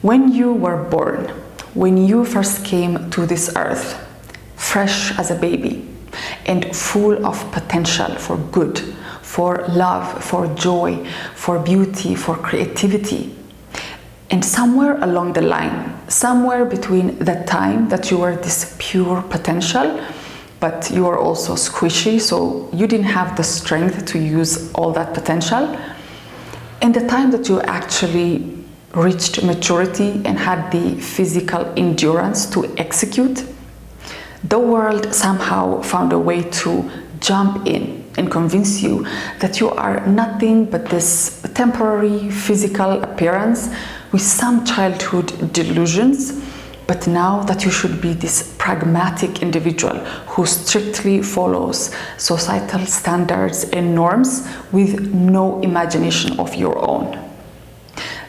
When you were born, when you first came to this earth, fresh as a baby and full of potential for good, for love, for joy, for beauty, for creativity, and somewhere along the line, somewhere between the time that you were this pure potential, but you were also squishy, so you didn't have the strength to use all that potential, and the time that you actually reached maturity and had the physical endurance to execute, the world somehow found a way to jump in and convince you that you are nothing but this temporary physical appearance with some childhood delusions, but now that you should be this pragmatic individual who strictly follows societal standards and norms with no imagination of your own.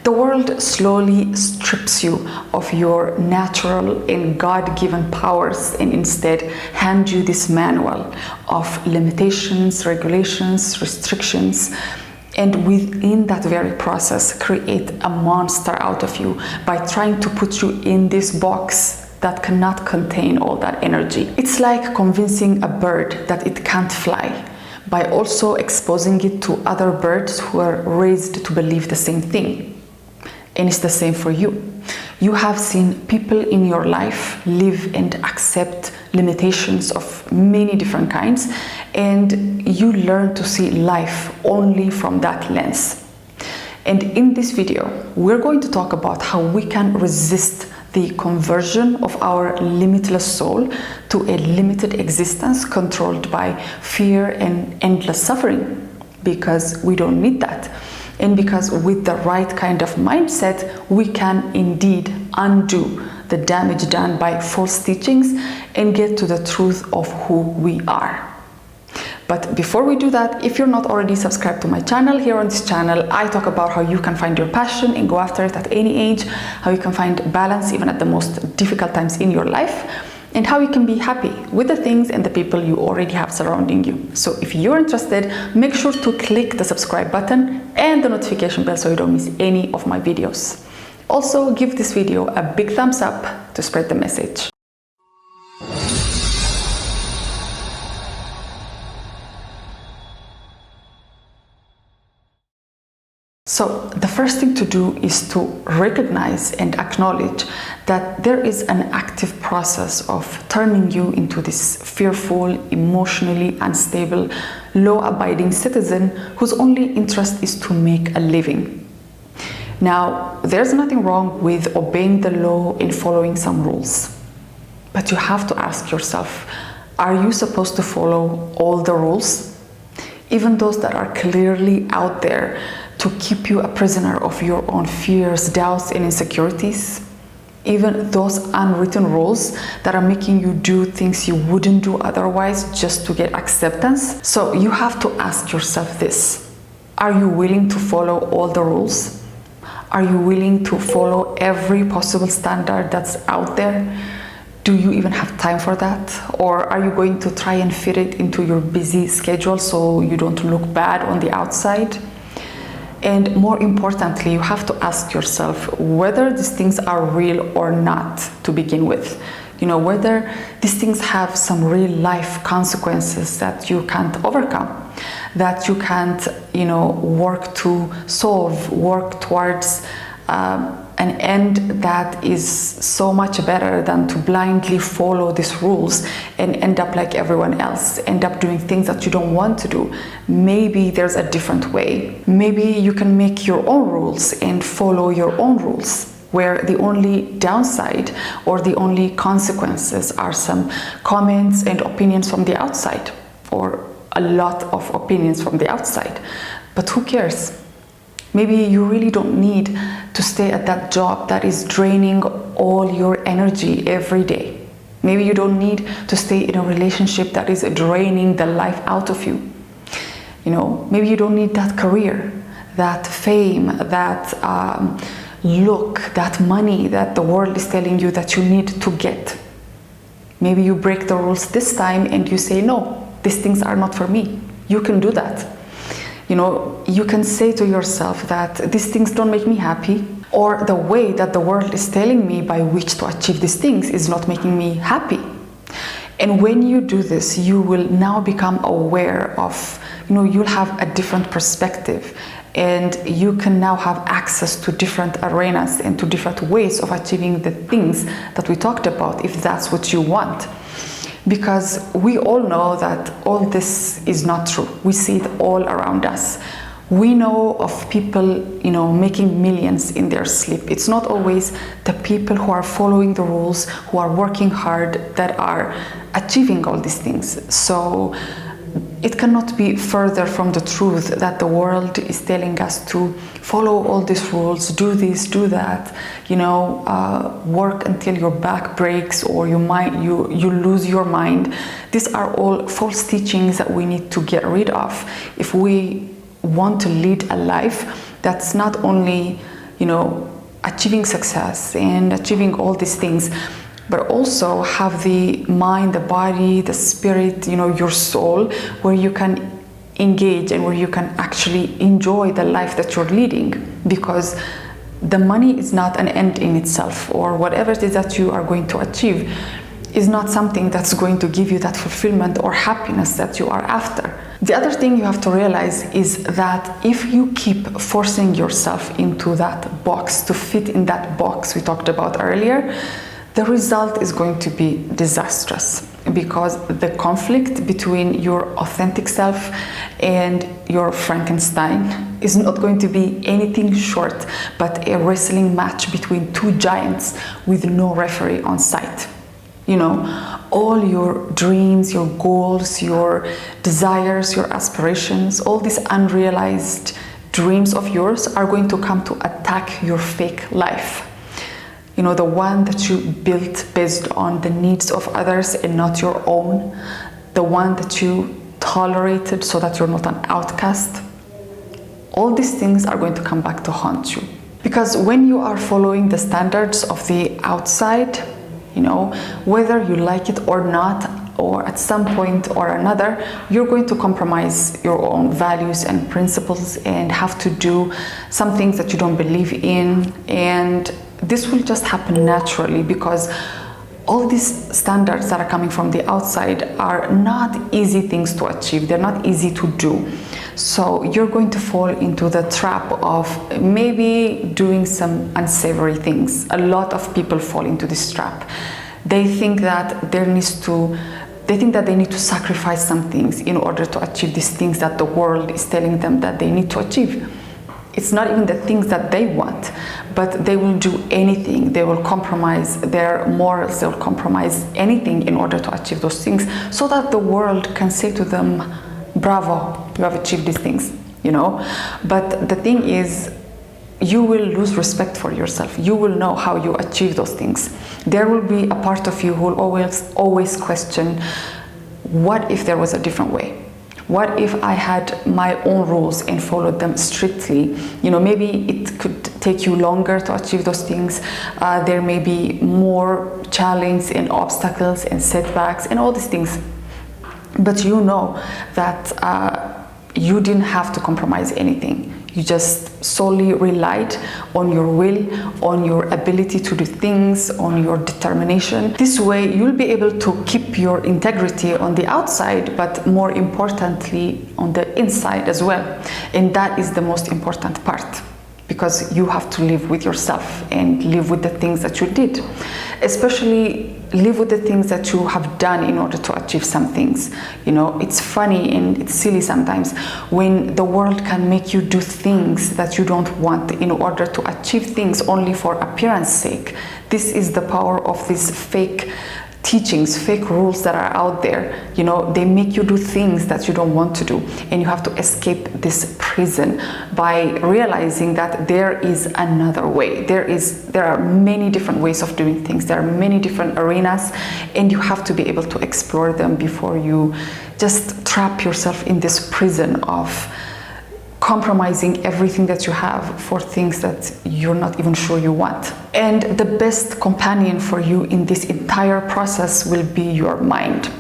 The world slowly strips you of your natural and God-given powers and instead hands you this manual of limitations, regulations, restrictions, and within that very process create a monster out of you by trying to put you in this box that cannot contain all that energy. It's like convincing a bird that it can't fly by also exposing it to other birds who are raised to believe the same thing. And it's the same for you. You have seen people in your life live and accept limitations of many different kinds, and you learn to see life only from that lens. And in this video, we're going to talk about how we can resist the conversion of our limitless soul to a limited existence controlled by fear and endless suffering, because we don't need that. And because with the right kind of mindset, we can indeed undo the damage done by false teachings and get to the truth of who we are. But before we do that, if you're not already subscribed to my channel, here on this channel, I talk about how you can find your passion and go after it at any age, how you can find balance even at the most difficult times in your life, and how you can be happy with the things and the people you already have surrounding you. So if you're interested, make sure to click the subscribe button and the notification bell so you don't miss any of my videos. Also, give this video a big thumbs up to spread the message. So the first thing to do is to recognize and acknowledge that there is an active process of turning you into this fearful, emotionally unstable, law-abiding citizen whose only interest is to make a living. Now, there's nothing wrong with obeying the law and following some rules, but you have to ask yourself, are you supposed to follow all the rules? Even those that are clearly out there to keep you a prisoner of your own fears, doubts, and insecurities? Even those unwritten rules that are making you do things you wouldn't do otherwise just to get acceptance? So you have to ask yourself this: are you willing to follow all the rules? Are you willing to follow every possible standard that's out there? Do you even have time for that? Or are you going to try and fit it into your busy schedule so you don't look bad on the outside? And more importantly, you have to ask yourself whether these things are real or not to begin with. You know, whether these things have some real life consequences that you can't overcome, that you can't, work to solve, work towards an end that is so much better than to blindly follow these rules and end up like everyone else, end up doing things that you don't want to do. Maybe there's a different way. Maybe you can make your own rules and follow your own rules, where the only downside or the only consequences are some comments and opinions from the outside, or a lot of opinions from the outside. But who cares? Maybe you really don't need to stay at that job that is draining all your energy every day. Maybe you don't need to stay in a relationship that is draining the life out of you. Maybe you don't need that career, that fame, that look, that money that the world is telling you that you need to get. Maybe you break the rules this time and you say, no, these things are not for me. You can do that. You can say to yourself that these things don't make me happy, or the way that the world is telling me by which to achieve these things is not making me happy. And when you do this, you will now become aware of, you'll have a different perspective, and you can now have access to different arenas and to different ways of achieving the things that we talked about, if that's what you want. Because we all know that all this is not true. We see it all around us. We know of people, making millions in their sleep. It's not always the people who are following the rules, who are working hard, that are achieving all these things. So it cannot be further from the truth that the world is telling us to follow all these rules, do this, do that, work until your back breaks or you lose your mind. These are all false teachings that we need to get rid of if we want to lead a life that's not only, achieving success and achieving all these things, but also have the mind, the body, the spirit, your soul, where you can engage and where you can actually enjoy the life that you're leading. Because the money is not an end in itself, or whatever it is that you are going to achieve is not something that's going to give you that fulfillment or happiness that you are after. The other thing you have to realize is that if you keep forcing yourself into that box, to fit in that box we talked about earlier, the result is going to be disastrous, because the conflict between your authentic self and your Frankenstein is not going to be anything short but a wrestling match between two giants with no referee on site. All your dreams, your goals, your desires, your aspirations, all these unrealized dreams of yours are going to come to attack your fake life. The one that you built based on the needs of others and not your own, the one that you tolerated so that you're not an outcast. All these things are going to come back to haunt you. Because when you are following the standards of the outside, whether you like it or not, or at some point or another, you're going to compromise your own values and principles and have to do some things that you don't believe in. And this will just happen naturally, because all these standards that are coming from the outside are not easy things to achieve. They're not easy to do. So you're going to fall into the trap of maybe doing some unsavory things. A lot of people fall into this trap. They think that they need to sacrifice some things in order to achieve these things that the world is telling them that they need to achieve. It's not even the things that they want, but they will do anything. They will compromise their morals, they'll compromise anything in order to achieve those things, so that the world can say to them, bravo, you have achieved these things, But the thing is, you will lose respect for yourself. You will know how you achieve those things. There will be a part of you who will always question, what if there was a different way? What if I had my own rules and followed them strictly? Maybe it could take you longer to achieve those things. There may be more challenges and obstacles and setbacks and all these things. But you know that you didn't have to compromise anything. You just solely relied on your will, on your ability to do things, on your determination. This way, you'll be able to keep your integrity on the outside, but more importantly, on the inside as well. And that is the most important part, because you have to live with yourself and live with the things that you did. Especially live with the things that you have done in order to achieve some things. It's funny and it's silly sometimes when the world can make you do things that you don't want in order to achieve things only for appearance sake. This is the power of these fake teachings, fake rules that are out there. They make you do things that you don't want to do, and you have to escape this prison by realizing that there is another way. There are many different ways of doing things. There are many different arenas, and you have to be able to explore them before you just trap yourself in this prison of compromising everything that you have for things that you're not even sure you want. And the best companion for you in this entire process will be your mind.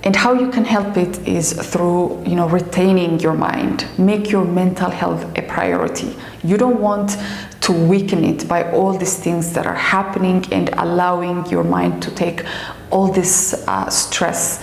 And how you can help it is through, retaining your mind. Make your mental health a priority. You don't want to weaken it by all these things that are happening and allowing your mind to take all this stress,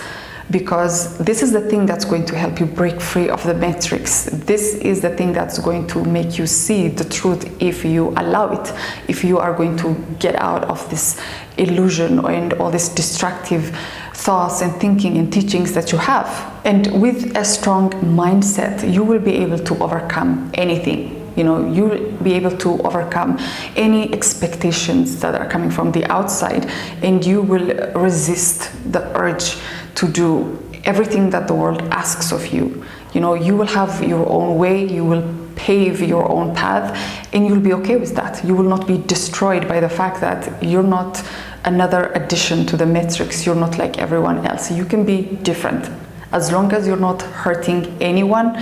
because this is the thing that's going to help you break free of the matrix. This is the thing that's going to make you see the truth if you allow it, if you are going to get out of this illusion and all these destructive thoughts and thinking and teachings that you have. And with a strong mindset, you will be able to overcome anything. You'll be able to overcome any expectations that are coming from the outside, and you will resist the urge to do everything that the world asks of you. You will have your own way, you will pave your own path, and you'll be okay with that. You will not be destroyed by the fact that you're not another addition to the matrix. You're not like everyone else. You can be different. As long as you're not hurting anyone,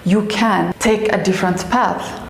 you can take a different path.